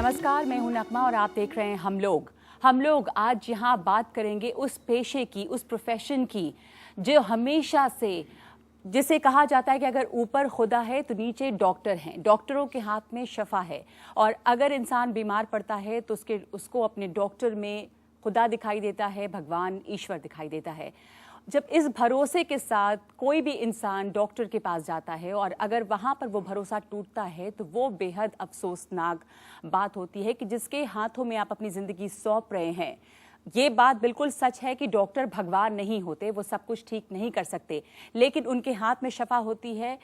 नमस्कार, मैं हूं नकमा और आप देख रहे हैं हम लोग आज यहाँ बात करेंगे उस पेशे की, उस प्रोफेशन की जो हमेशा से, जिसे कहा जाता है कि अगर ऊपर खुदा है तो नीचे डॉक्टर हैं। डॉक्टरों के हाथ में शफा है और अगर इंसान बीमार पड़ता है तो उसको अपने डॉक्टर में खुदा दिखाई देता है, भगवान ईश्वर दिखाई देता है। जब इस भरोसे के साथ कोई भी इंसान डॉक्टर के पास जाता है और अगर वहाँ पर वो भरोसा टूटता है तो वो बेहद अफसोसनाक बात होती है कि जिसके हाथों में आप अपनी ज़िंदगी सौंप रहे हैं। ये बात बिल्कुल सच है कि डॉक्टर भगवान नहीं होते, वो सब कुछ ठीक नहीं कर सकते, लेकिन उनके हाथ में शफा होती है।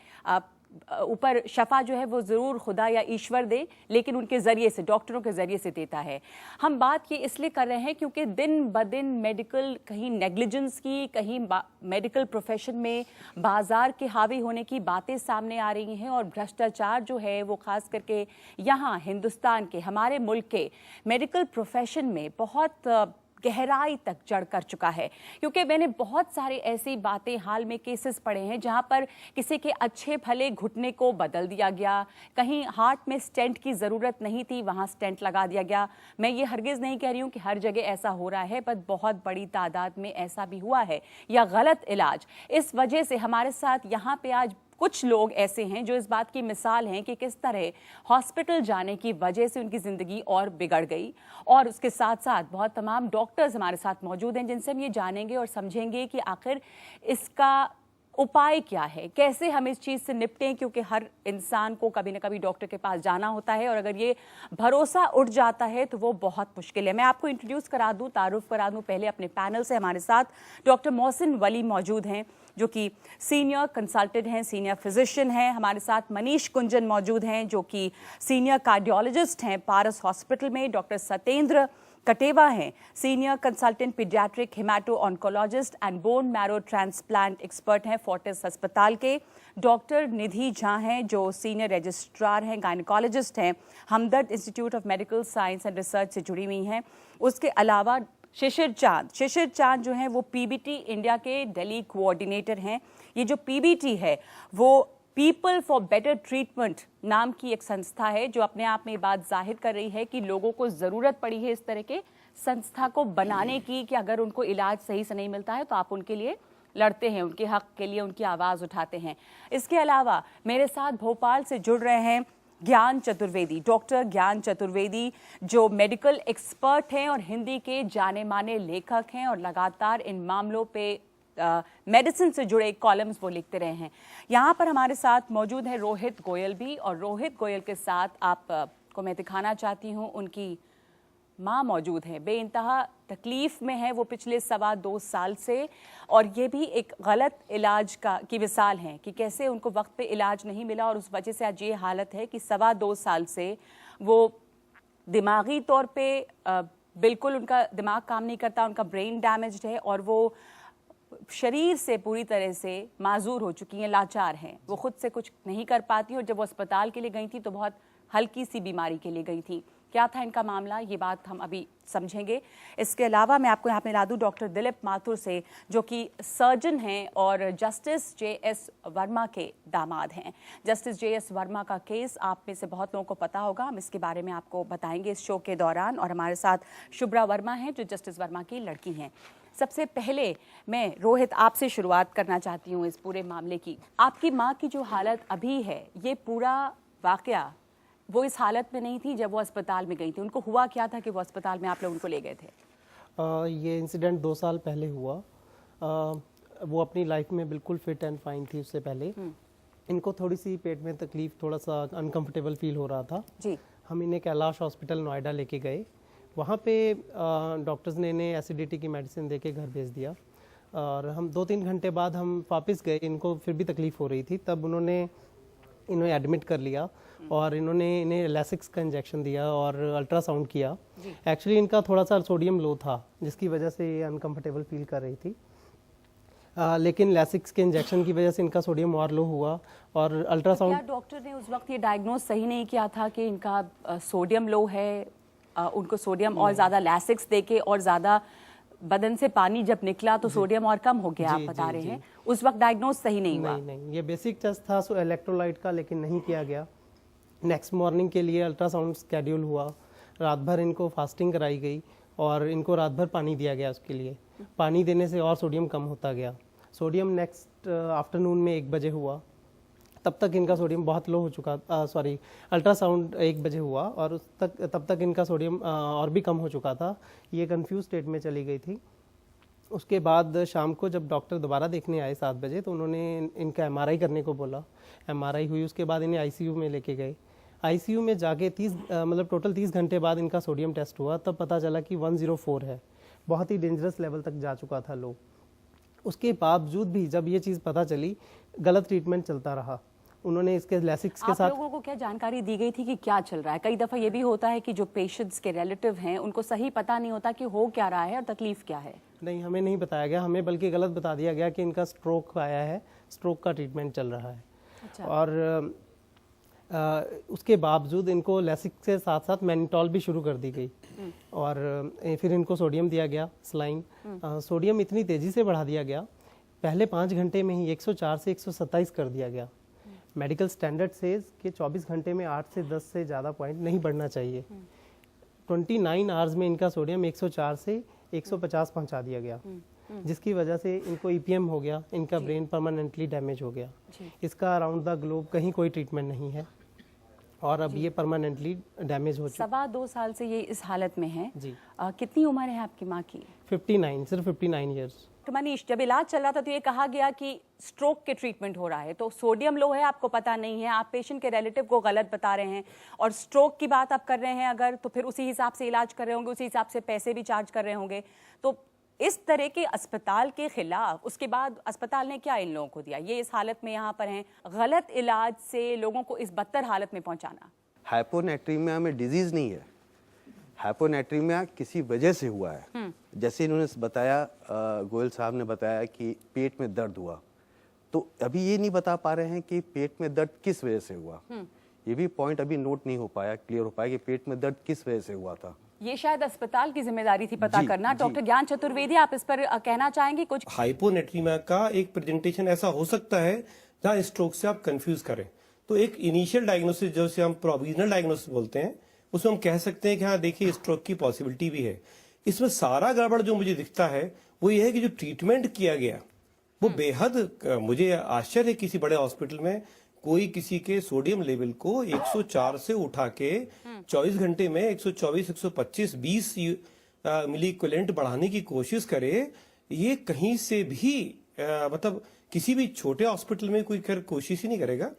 ऊपर शफा जो है वो ज़रूर खुदा या ईश्वर दे, लेकिन उनके ज़रिए से, डॉक्टरों के ज़रिए से देता है। हम बात ये इसलिए कर रहे हैं क्योंकि दिन ब दिन मेडिकल कहीं नेग्लिजेंस की, कहीं मेडिकल प्रोफेशन में बाजार के हावी होने की बातें सामने आ रही हैं और भ्रष्टाचार जो है वो ख़ास करके यहाँ हिंदुस्तान के, हमारे मुल्क के मेडिकल प्रोफेशन में बहुत गहराई तक चढ़ कर चुका है। क्योंकि मैंने बहुत सारे ऐसी बातें, हाल में केसेस पढ़े हैं जहां पर किसी के अच्छे भले घुटने को बदल दिया गया, कहीं हार्ट में स्टेंट की ज़रूरत नहीं थी, वहां स्टेंट लगा दिया गया। मैं ये हरगिज़ नहीं कह रही हूँ कि हर जगह ऐसा हो रहा है, पर बहुत बड़ी तादाद में ऐसा भी हुआ है, या गलत इलाज। इस वजह से हमारे साथ यहाँ पे आज कुछ लोग ऐसे हैं जो इस बात की मिसाल हैं कि किस तरह हॉस्पिटल जाने की वजह से उनकी ज़िंदगी और बिगड़ गई। और उसके साथ साथ बहुत तमाम डॉक्टर्स हमारे साथ मौजूद हैं जिनसे हम ये जानेंगे और समझेंगे कि आखिर इसका उपाय क्या है, कैसे हम इस चीज़ से निपटें, क्योंकि हर इंसान को कभी ना कभी डॉक्टर के पास जाना होता है और अगर ये भरोसा उठ जाता है तो वो बहुत मुश्किल है। मैं आपको इंट्रोड्यूस करा दूं, तारुफ करा दूं पहले अपने पैनल से। हमारे साथ डॉक्टर मोहसिन वली मौजूद हैं जो कि सीनियर कंसल्टेंट हैं, सीनियर फिजिशियन हैं। हमारे साथ मनीष कुंजन मौजूद हैं जो कि सीनियर कार्डियोलॉजिस्ट हैं पारस हॉस्पिटल में। डॉक्टर सतेंद्र कटेवा हैं, senior consultant paediatric हेमाटो oncologist and bone marrow transplant expert हैं फोर्टिस अस्पताल के। डॉक्टर निधि झा हैं जो सीनियर रजिस्ट्रार हैं, गायनेकोलॉजिस्ट हैं, Hamdard institute of medical science and research से जुड़ी हुई हैं। उसके अलावा शिशिर चांद जो हैं वो पीबीटी इंडिया के दिल्ली कोऑर्डिनेटर हैं। ये जो पीबीटी है वो पीपल फॉर बेटर ट्रीटमेंट नाम की एक संस्था है जो अपने आप में ये बात जाहिर कर रही है कि लोगों को ज़रूरत पड़ी है इस तरह के संस्था को बनाने की कि अगर उनको इलाज सही से नहीं मिलता है तो आप उनके लिए लड़ते हैं, उनके हक के लिए उनकी आवाज़ उठाते हैं। इसके अलावा मेरे साथ भोपाल से जुड़ रहे हैं ज्ञान चतुर्वेदी, डॉक्टर ज्ञान चतुर्वेदी जो मेडिकल एक्सपर्ट हैं और हिंदी के जाने माने लेखक हैं और लगातार इन मामलों पे मेडिसिन से जुड़े कॉलम्स वो लिखते रहे हैं। यहाँ पर हमारे साथ मौजूद है रोहित गोयल भी, और रोहित गोयल के साथ आपको मैं दिखाना चाहती हूँ उनकी माँ मौजूद है। बेइंतहा तकलीफ़ में है वो पिछले 2.25 साल से, और ये भी एक गलत इलाज की मिसाल है कि कैसे उनको वक्त पे इलाज नहीं मिला और उस वजह से आज ये हालत है कि 2.25 साल से वो दिमागी तौर पे बिल्कुल उनका दिमाग काम नहीं करता, उनका ब्रेन डैमेज्ड है और वो शरीर से पूरी तरह से माजूर हो चुकी हैं, लाचार हैं, वो खुद से कुछ नहीं कर पाती। और जब वो अस्पताल के लिए गई थी तो बहुत हल्की सी बीमारी के लिए गई थी। क्या था इनका मामला, ये बात हम अभी समझेंगे। इसके अलावा मैं आपको यहाँ पे ला दूँ डॉक्टर दिलीप माथुर से जो कि सर्जन हैं और जस्टिस जे.एस. वर्मा के दामाद हैं। Justice JS. वर्मा का केस आप में से बहुत लोगों को पता होगा, हम इसके बारे में आपको बताएंगे इस शो के दौरान। और हमारे साथ शुभ्रा वर्मा हैं जो जस्टिस वर्मा की लड़की हैं। सबसे पहले मैं रोहित आपसे शुरुआत करना चाहती हूँ इस पूरे मामले की। आपकी माँ की जो हालत अभी है, ये पूरा वाकया वो इस हालत में नहीं थी जब वो अस्पताल में गई थी। उनको हुआ क्या था कि वो अस्पताल में आप लोग उनको ले गए थे? ये इंसिडेंट 2 साल पहले हुआ। वो अपनी लाइफ में बिल्कुल फिट एंड फाइन थी उससे पहले। इनको थोड़ी सी पेट में तकलीफ, थोड़ा सा अनकंफर्टेबल फील हो रहा था जी। हम इन्हें कैलाश हॉस्पिटल नोएडा लेके गए। वहाँ पे डॉक्टर्स ने इन्हें एसिडिटी की मेडिसिन देके घर भेज दिया और हम 2-3 घंटे बाद हम वापस गए। इनको फिर भी तकलीफ हो रही थी, तब उन्होंने इन्हें एडमिट कर लिया और इन्होंने इन्हें लैसिक्स का इंजेक्शन दिया और अल्ट्रासाउंड किया। एक्चुअली इनका थोड़ा सा सोडियम लो था जिसकी वजह से ये अनकंफर्टेबल फील कर रही थी, लेकिन लैसिक्स के इंजेक्शन की वजह से इनका सोडियम और लो हुआ और अल्ट्रासाउंड। क्या डॉक्टर ने उस वक्त ये डायग्नोज सही नहीं किया था कि इनका सोडियम लो है? उनको सोडियम और ज़्यादा लैसिक्स देके और ज़्यादा बदन से पानी जब निकला तो सोडियम और कम हो गया, आप बता रहे हैं। उस वक्त डायग्नोज सही नहीं हुआ? नहीं, ये बेसिक टेस्ट था इलेक्ट्रोलाइट का, लेकिन नहीं किया गया। नेक्स्ट मॉर्निंग के लिए अल्ट्रासाउंड स्केड्यूल हुआ रात भर इनको फास्टिंग कराई गई और इनको रात भर पानी दिया गया। उसके लिए पानी देने से और सोडियम कम होता गया। सोडियम नेक्स्ट आफ्टरनून में 1 बजे हुआ, तब तक इनका सोडियम बहुत लो हो चुका, अल्ट्रासाउंड 1 बजे हुआ और तब तक इनका सोडियम और भी कम हो चुका था। ये कंफ्यूज स्टेट में चली गई थी। उसके बाद शाम को जब डॉक्टर दोबारा देखने आए 7 बजे तो उन्होंने इनका एमआरआई करने को बोला। एमआरआई हुई, उसके बाद इन्हें आईसीयू में लेके गए। आईसीयू में जाके टोटल 30 घंटे बाद इनका सोडियम टेस्ट हुआ, तब पता चला कि 104 है। बहुत ही डेंजरस लेवल तक जा चुका था लो। उसके बावजूद भी जब ये चीज़ पता चली, गलत ट्रीटमेंट चलता रहा। उन्होंने इसके लेसिक्स के साथ, आप लोगों को क्या जानकारी दी गई थी कि क्या चल रहा है? कई दफ़ा ये भी होता है कि जो पेशेंट्स के रिलेटिव हैं उनको सही पता नहीं होता कि हो क्या रहा है और तकलीफ क्या है। नहीं, हमें नहीं बताया गया, हमें बल्कि गलत बता दिया गया कि इनका स्ट्रोक आया है, स्ट्रोक का ट्रीटमेंट चल रहा है। अच्छा। और उसके बावजूद इनको लेसिक्स के साथ साथ मैनिटॉल भी शुरू कर दी गई और फिर इनको सोडियम दिया गया, सलाइन। सोडियम इतनी तेज़ी से बढ़ा दिया गया, पहले 5 घंटे में ही 104 से 127 कर दिया गया। मेडिकल स्टैंडर्ड सेज कि 24 घंटे में 8 से 10 से ज़्यादा पॉइंट नहीं बढ़ना चाहिए। 29 आवर्स में इनका सोडियम 104 से 150 पहुंचा दिया गया, जिसकी वजह से इनको ईपीएम हो गया, इनका ब्रेन परमानेंटली डैमेज हो गया। इसका अराउंड द ग्लोब कहीं कोई ट्रीटमेंट नहीं है और अब ये परमानेंटली डैमेज हो चुका। 2.25 साल से ये इस हालत में है जी। कितनी उम्र है आपकी माँ की? 59, सिर्फ 59 ईयर्स। तो मनीष, जब इलाज चल रहा था तो ये कहा गया कि स्ट्रोक के ट्रीटमेंट हो रहा है, तो सोडियम लो है, आपको पता नहीं है, आप पेशेंट के रिलेटिव को गलत बता रहे हैं और स्ट्रोक की बात आप कर रहे हैं अगर, तो फिर उसी हिसाब से इलाज कर रहे होंगे, उसी हिसाब से पैसे भी चार्ज कर रहे होंगे। तो इस तरह के अस्पताल के खिलाफ उसके बाद अस्पताल ने क्या इन लोगों को दिया? ये इस हालत में यहाँ पर हैं, गलत इलाज से लोगों को इस बदतर हालत में पहुंचाना। हाइपोनेट्रीमिया में डिजीज नहीं है, हाइपोनेट्रीमिया किसी वजह से हुआ है। जैसे इन्होंने बताया, गोयल साहब ने बताया कि पेट में दर्द हुआ, तो अभी ये नहीं बता पा रहे हैं कि पेट में दर्द किस वजह से हुआ। ये भी पॉइंट अभी नोट नहीं हो पाया, क्लियर हो पाया कि पेट में दर्द किस वजह से हुआ था। ये शायद अस्पताल की जिम्मेदारी थी पता करना। डॉक्टर ज्ञान चतुर्वेदी, आप इस पर कहना चाहेंगे कुछ? हाइपोनेट्रीमिया का एक प्रेजेंटेशन ऐसा हो सकता है जहां स्ट्रोक से आप कंफ्यूज करें। तो एक इनिशियल डायग्नोसिस, जैसे हम प्रोविजनल डायग्नोसिस बोलते हैं, उसमें हम कह सकते हैं कि हाँ देखिए स्ट्रोक की पॉसिबिलिटी भी है। इसमें सारा गड़बड़ जो मुझे दिखता है वो ये है कि जो ट्रीटमेंट किया गया वो बेहद, मुझे आश्चर्य है किसी बड़े हॉस्पिटल में कोई किसी के सोडियम लेवल को 104 से उठा के 24 घंटे में 124, 125, 20 मिली इक्विवेलेंट बढ़ाने की कोशिश करे। ये कहीं से भी मतलब किसी भी छोटे हॉस्पिटल में कोई कोशिश ही नहीं करेगा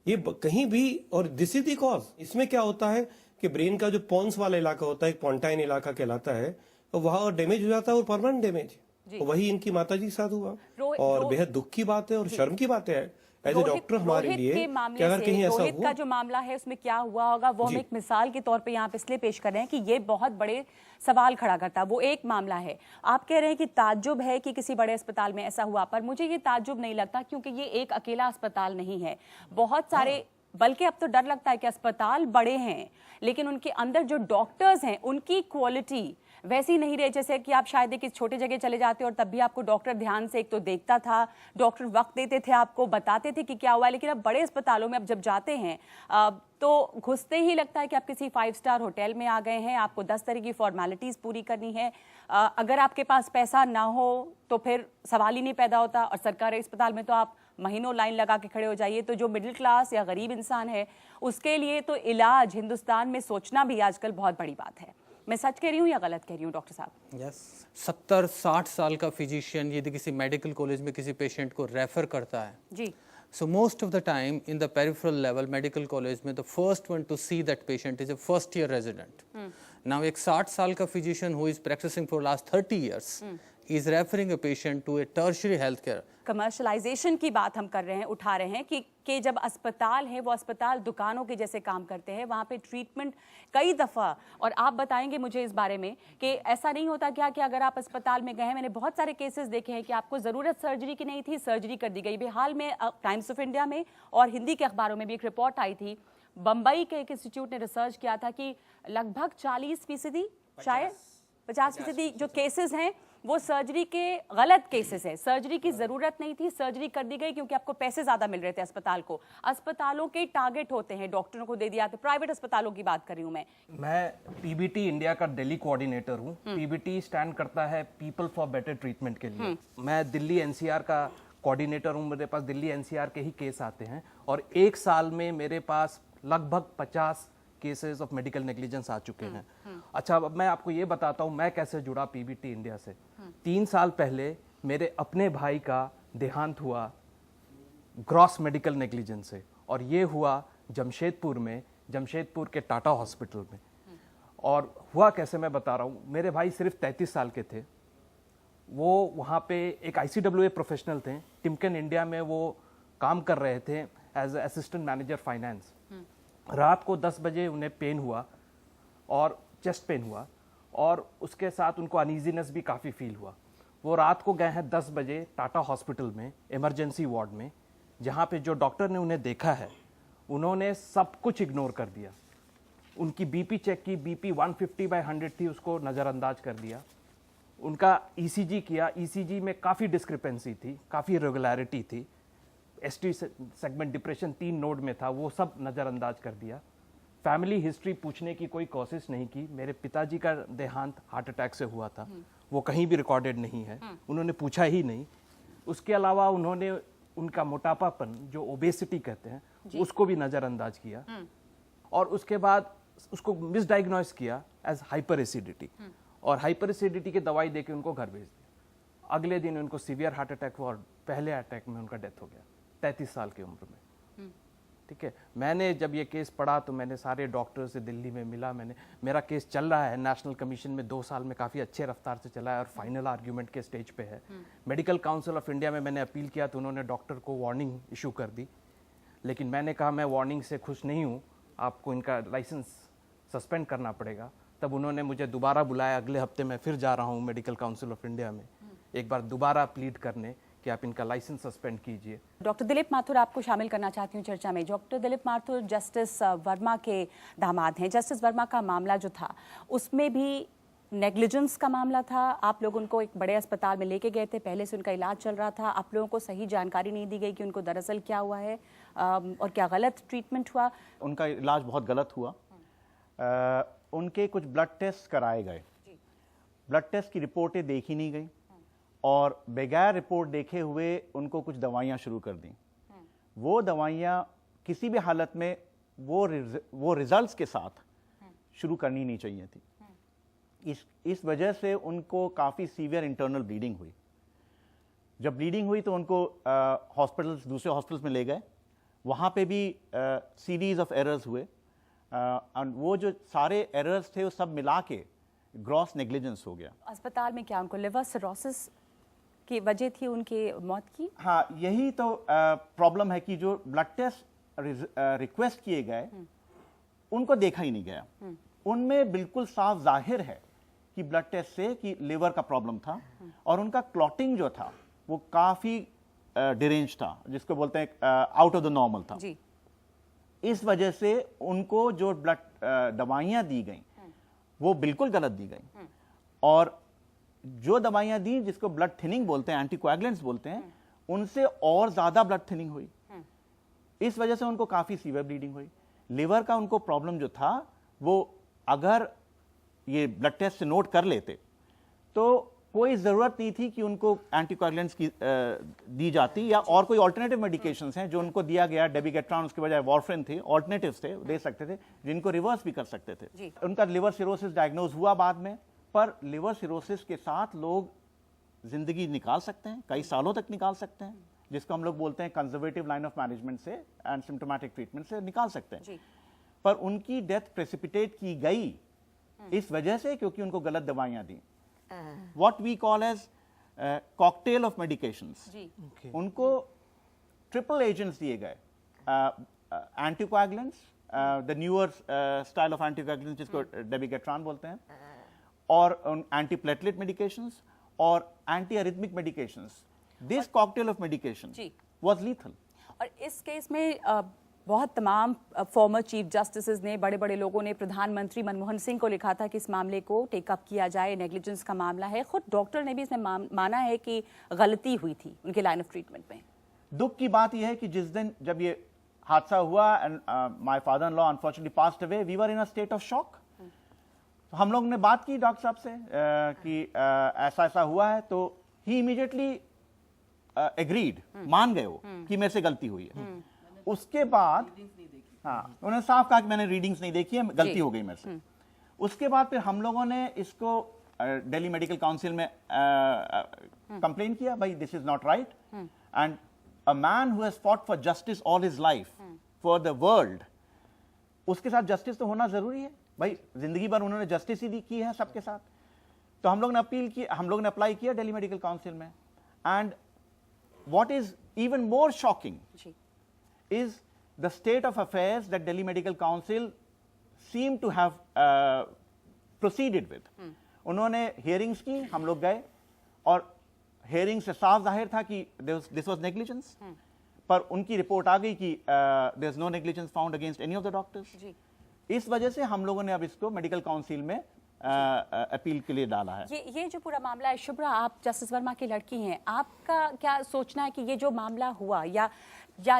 ये कहीं भी। और दिस इज द कॉज। इसमें क्या होता है कि ब्रेन का जो पॉन्स वाला इलाका होता है, पॉन्टाइन इलाका कहलाता है, तो वहां डैमेज हो जाता है और परमानेंट डैमेज। वही इनकी माताजी के साथ हुआ और बेहद दुख की बात है और शर्म की बात है एज ए डॉक्टर हमारे लिए कि अगर कहीं ऐसा रोहित हुआ। का जो मामला है उसमें क्या हुआ होगा वो हम एक मिसाल के तौर पे यहाँ पे इसलिए पेश कर रहे हैं कि ये बहुत बड़े सवाल खड़ा करता है। वो एक मामला है, आप कह रहे हैं कि ताज्जुब है कि किसी बड़े अस्पताल में ऐसा हुआ, पर मुझे ये ताज्जुब नहीं लगता क्योंकि ये एक अकेला अस्पताल नहीं है, बहुत सारे, बल्कि अब तो डर लगता है कि अस्पताल बड़े हैं लेकिन उनके अंदर जो डॉक्टर्स हैं उनकी क्वालिटी वैसी नहीं रही। जैसे कि आप शायद एक छोटे जगह चले जाते और तब भी आपको डॉक्टर ध्यान से एक तो देखता था, डॉक्टर वक्त देते थे, आपको बताते थे कि क्या हुआ है। लेकिन अब बड़े अस्पतालों में अब जब जाते हैं तो घुसते ही लगता है कि आप किसी 5 स्टार होटल में आ गए हैं, आपको 10 तरह की फॉर्मेलिटीज पूरी करनी है। अगर आपके पास पैसा ना हो तो फिर सवाल ही नहीं पैदा होता, और सरकारी अस्पताल में तो आप महीनों लाइन लगा के खड़े हो जाइए। तो जो मिडिल क्लास या गरीब इंसान है उसके लिए तो इलाज हिंदुस्तान में सोचना भी आजकल बहुत बड़ी बात है। मैं सच कह रही हूँ या गलत कह रही हूँ डॉक्टर साहब? यस 70-60 साल का फिजिशियन यदि किसी मेडिकल कॉलेज में किसी पेशेंट को रेफर करता है जी, so most of the time in the peripheral level medical college में the first one to see that patient is a first year resident. Now एक 60 साल का physician who is practicing for last 30 years is referring a patient to a tertiary healthcare. Commercialisation की बात हम कर रहे हैं, उठा रहे हैं कि जब अस्पताल है वो अस्पताल दुकानों के जैसे काम करते हैं, वहाँ पे ट्रीटमेंट कई दफ़ा, और आप बताएंगे मुझे इस बारे में कि ऐसा नहीं होता क्या कि अगर आप अस्पताल में गए हैं, मैंने बहुत सारे केसेस देखे हैं कि आपको ज़रूरत सर्जरी की नहीं थी, सर्जरी कर दी गई। हाल में टाइम्स ऑफ इंडिया में और हिंदी के अखबारों में भी एक रिपोर्ट आई थी, बम्बई के एक इंस्टीट्यूट ने रिसर्च किया था कि लगभग 40% शायद 50% जो केसेस हैं वो सर्जरी के गलत केसेस है, सर्जरी की जरूरत नहीं थी, सर्जरी कर दी गई क्योंकि आपको पैसे ज्यादा मिल रहे थे अस्पताल को। अस्पतालों के टारगेट होते हैं, डॉक्टरों को दे दिया, तो प्राइवेट अस्पतालों की बात कर रही हूँ मैं पीबीटी इंडिया का दिल्ली कोऑर्डिनेटर हूँ। पीबीटी स्टैंड करता है पीपल फॉर बेटर ट्रीटमेंट के लिए। मैं दिल्ली एनसीआर का कोऑर्डिनेटर हूँ। मेरे पास दिल्ली एनसीआर के ही केस आते हैं और एक साल में मेरे पास लगभग 50 केसेस ऑफ मेडिकल नेग्लिजेंस आ चुके हैं। अच्छा, अब मैं आपको ये बताता हूँ मैं कैसे जुड़ा पीबीटी इंडिया से। 3 साल पहले मेरे अपने भाई का देहांत हुआ ग्रॉस मेडिकल नेग्लिजेंस से, और ये हुआ जमशेदपुर में, जमशेदपुर के टाटा हॉस्पिटल में। और हुआ कैसे मैं बता रहा हूँ। मेरे भाई सिर्फ 33 साल के थे। वो वहाँ पे एक ICWA प्रोफेशनल थे, टिमकेन इंडिया में वो काम कर रहे थे एज असिस्टेंट मैनेजर फाइनेंस। रात को 10 बजे उन्हें पेन हुआ और चेस्ट पेन हुआ, और उसके साथ उनको अनईजीनेस भी काफ़ी फील हुआ। वो रात को गए हैं 10 बजे टाटा हॉस्पिटल में इमरजेंसी वार्ड में, जहाँ पे जो डॉक्टर ने उन्हें देखा है उन्होंने सब कुछ इग्नोर कर दिया। उनकी बीपी चेक की, बीपी 150/100 थी, उसको नज़रअंदाज कर दिया। उनका ECG किया, ECG में काफ़ी डिस्क्रिपेंसी थी, काफ़ी इरेगुलरिटी थी। ST सेगमेंट डिप्रेशन 3 नोड में था, वो सब नज़रअंदाज कर दिया। फैमिली हिस्ट्री पूछने की कोई कोशिश नहीं की। मेरे पिताजी का देहांत हार्ट अटैक से हुआ था, वो कहीं भी रिकॉर्डेड नहीं है, उन्होंने पूछा ही नहीं। उसके अलावा उन्होंने उनका मोटापापन, जो ओबेसिटी कहते हैं, उसको भी नज़रअंदाज किया, और उसके बाद उसको मिसडायग्नोस किया एज हाइपर एसिडिटी, और हाइपर एसिडिटी की दवाई देके उनको घर भेज दिया। अगले दिन उनको सीवियर हार्ट अटैक हुआ और पहले अटैक में उनका डेथ हो गया 33 साल की उम्र में। ठीक है, मैंने जब ये केस पढ़ा तो मैंने सारे डॉक्टर से दिल्ली में मिला। मेरा केस चल रहा है नेशनल कमीशन में, 2 साल में काफ़ी अच्छे रफ्तार से चला है और फाइनल आर्ग्यूमेंट के स्टेज पे है। मेडिकल काउंसिल ऑफ इंडिया में मैंने अपील किया तो उन्होंने डॉक्टर को वार्निंग इशू कर दी, लेकिन मैंने कहा मैं वार्निंग से खुश नहीं हूँ, आपको इनका लाइसेंस सस्पेंड करना पड़ेगा। तब उन्होंने मुझे दोबारा बुलाया, अगले हफ्ते मैं फिर जा रहा हूँ मेडिकल काउंसिल ऑफ इंडिया में एक बार दोबारा प्लीड करने कि आप इनका लाइसेंस सस्पेंड कीजिए। डॉक्टर दिलीप माथुर, आपको शामिल करना चाहती हूँ चर्चा में। डॉक्टर दिलीप माथुर जस्टिस वर्मा के दामाद हैं। जस्टिस वर्मा का मामला जो था उसमें भी नेग्लिजेंस का मामला था। आप लोग उनको एक बड़े अस्पताल में लेके गए थे, पहले से उनका इलाज चल रहा था, आप लोगों को सही जानकारी नहीं दी गई कि उनको दरअसल क्या हुआ है और क्या गलत ट्रीटमेंट हुआ। उनका इलाज बहुत गलत हुआ। उनके कुछ ब्लड टेस्ट कराए गए, ब्लड टेस्ट की रिपोर्टें देखी नहीं गई, और बगैर रिपोर्ट देखे हुए उनको कुछ दवाइयाँ शुरू कर दी। वो दवाइयाँ किसी भी हालत में वो रिजल्ट्स के साथ शुरू करनी नहीं चाहिए थी। इस वजह से उनको काफ़ी सीवियर इंटरनल ब्लीडिंग हुई। जब ब्लीडिंग हुई तो उनको दूसरे हॉस्पिटल्स में ले गए, वहाँ पे भी सीरीज ऑफ एरर्स हुए, और वो जो सारे एरर्स थे वो सब मिला के ग्रॉस नेग्लिजेंस हो गया। अस्पताल में क्या उनको लिवर सिरोसिस की वजह थी उनकी मौत की? हाँ, यही तो प्रॉब्लम है कि जो ब्लड टेस्ट रिक्वेस्ट किए गए उनको देखा ही नहीं गया। उनमें बिल्कुल साफ जाहिर है कि ब्लड टेस्ट से कि लिवर का प्रॉब्लम था, और उनका क्लॉटिंग जो था वो काफ़ी डिरेंज था, जिसको बोलते हैं आउट ऑफ द नॉर्मल था जी। इस वजह से उनको जो ब्लड दवाइयाँ दी गई वो बिल्कुल गलत दी गई, और जो दवाइयाँ दी जिसको ब्लड थिनिंग बोलते हैं, एंटीकोएगुलेंट्स बोलते हैं, उनसे और ज़्यादा ब्लड थिनिंग हुई। इस वजह से उनको काफ़ी सीवियर ब्लीडिंग हुई। लिवर का उनको प्रॉब्लम जो था वो अगर ये ब्लड टेस्ट से नोट कर लेते तो कोई ज़रूरत नहीं थी कि उनको एंटीकोएगुलेंट्स की दी जाती, या और कोई ऑल्टरनेटिव मेडिकेशंस हैं जो उनको दिया गया, डेबिगेट्रॉन उसके बजाय वारफरिन थे, ऑल्टरनेटिव्स थे, दे सकते थे जिनको रिवर्स भी कर सकते थे। उनका लिवर सिरोसिस डायग्नोज हुआ बाद में, पर लिवर सिरोसिस के साथ लोग जिंदगी निकाल सकते हैं, कई सालों तक निकाल सकते हैं, जिसको हम लोग बोलते हैं कंजर्वेटिव लाइन ऑफ मैनेजमेंट से एंड सिम्टोमेटिक ट्रीटमेंट से निकाल सकते हैं। पर उनकी डेथ प्रेसिपिटेट की गई इस वजह से क्योंकि उनको गलत दवाइयां दी, what we call as cocktail of medications. उनको ट्रिपल एजेंट्स दिए गए, anticoagulants, the newer style of anticoagulants जिसको डेबिगेट्रॉन बोलते हैं, और एंटीप्लेटलेट मेडिकेशंस और anti arrhythmic medications. This cocktail of medication was lethal. और इस केस में बहुत तमाम फॉर्मर चीफ जस्टिस ने, बड़े बड़े लोगों ने प्रधानमंत्री मनमोहन सिंह को लिखा था कि इस मामले को टेकअप किया जाए, नेग्लिजेंस का मामला है। खुद डॉक्टर ने भी इसमें माना है कि गलती हुई थी उनके लाइन ऑफ ट्रीटमेंट में। दुख की बात यह है कि जिस दिन जब ये हादसा हुआ and my father in law unfortunately passed away, we were in a state of shock. हम लोग ने बात की डॉक्टर साहब से कि ऐसा ऐसा हुआ है, तो ही इमीडिएटली एग्रीड, मान गए वो कि मेरे से गलती हुई है। उसके बाद हाँ, उन्होंने साफ कहा कि मैंने रीडिंग्स नहीं देखी है, गलती हो गई मेरे से। उसके बाद फिर हम लोगों ने इसको दिल्ली मेडिकल काउंसिल में कंप्लेन किया, भाई this is not right, and a man who has fought for justice all his life for the world, उसके साथ जस्टिस तो होना जरूरी है भाई। जिंदगी भर उन्होंने जस्टिस ही की है सबके साथ। तो हम लोग ने अपील की, हम लोग ने अप्लाई किया दिल्ली मेडिकल काउंसिल में। And what is even more shocking is the state of affairs that Delhi Medical Council seemed to have proceeded with. उन्होंने hearings की, हम लोग गए, और hearing से साफ जाहिर था कि this was negligence, पर उनकी रिपोर्ट आ गई कि there is no negligence found against any of the doctors. इस वजह से हम लोगों ने अब इसको मेडिकल काउंसिल में अपील के लिए डाला है। ये जो पूरा मामला है, शुभ्रा आप जस्टिस वर्मा की लड़की हैं, आपका क्या सोचना है कि ये जो मामला हुआ, या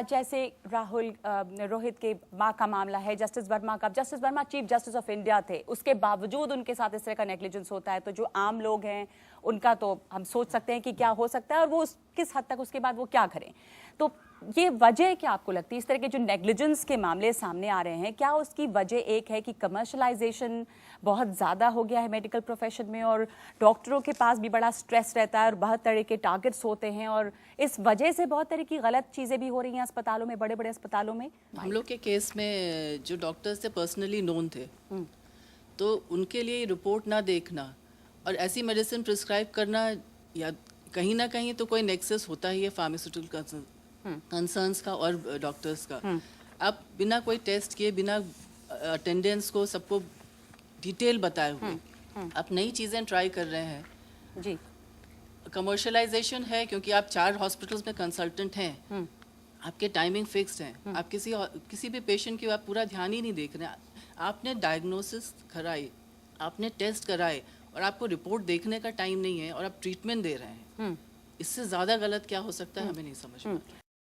जैसे राहुल रोहित के माँ का मामला है, जस्टिस वर्मा का, justice Verma chief justice of India थे, उसके बावजूद उनके साथ इस तरह का नेग्लिजेंस होता है, तो जो आम लोग हैं उनका तो हम सोच सकते हैं कि क्या हो सकता है और वो किस हद तक उसके बाद वो क्या करें। तो ये वजह क्या आपको लगती है, इस तरह के जो नेग्लिजेंस के मामले सामने आ रहे हैं, क्या उसकी वजह एक है कि कमर्शलाइजेशन बहुत ज़्यादा हो गया है मेडिकल प्रोफेशन में, और डॉक्टरों के पास भी बड़ा स्ट्रेस रहता है और बहुत तरह के टारगेट्स होते हैं, और इस वजह से बहुत तरह की गलत चीज़ें भी हो रही हैं अस्पतालों में, बड़े बड़े अस्पतालों में? हम लोग के केस में जो डॉक्टर्स थे पर्सनली नोन थे, तो उनके लिए रिपोर्ट ना देखना और ऐसी मेडिसिन प्रिस्क्राइब करना, या कहीं ना कहीं तो कोई नेक्सस होता ही है फार्मास्यूटिकल कंसर्न्स का और डॉक्टर्स का। अब बिना कोई टेस्ट किए, बिना अटेंडेंस को सबको डिटेल बताए हुए आप नई चीज़ें ट्राई कर रहे हैं जी। कमर्शलाइजेशन है क्योंकि आप 4 हॉस्पिटल्स में कंसल्टेंट हैं, आपके टाइमिंग फिक्स्ड हैं, आप किसी भी पेशेंट की आप पूरा ध्यान ही नहीं देख रहे हैं। आपने डायग्नोसिस कराई, आपने टेस्ट कराए और आपको रिपोर्ट देखने का टाइम नहीं है और आप ट्रीटमेंट दे रहे हैं। इससे ज़्यादा गलत क्या हो सकता है, हमें नहीं समझ में आता।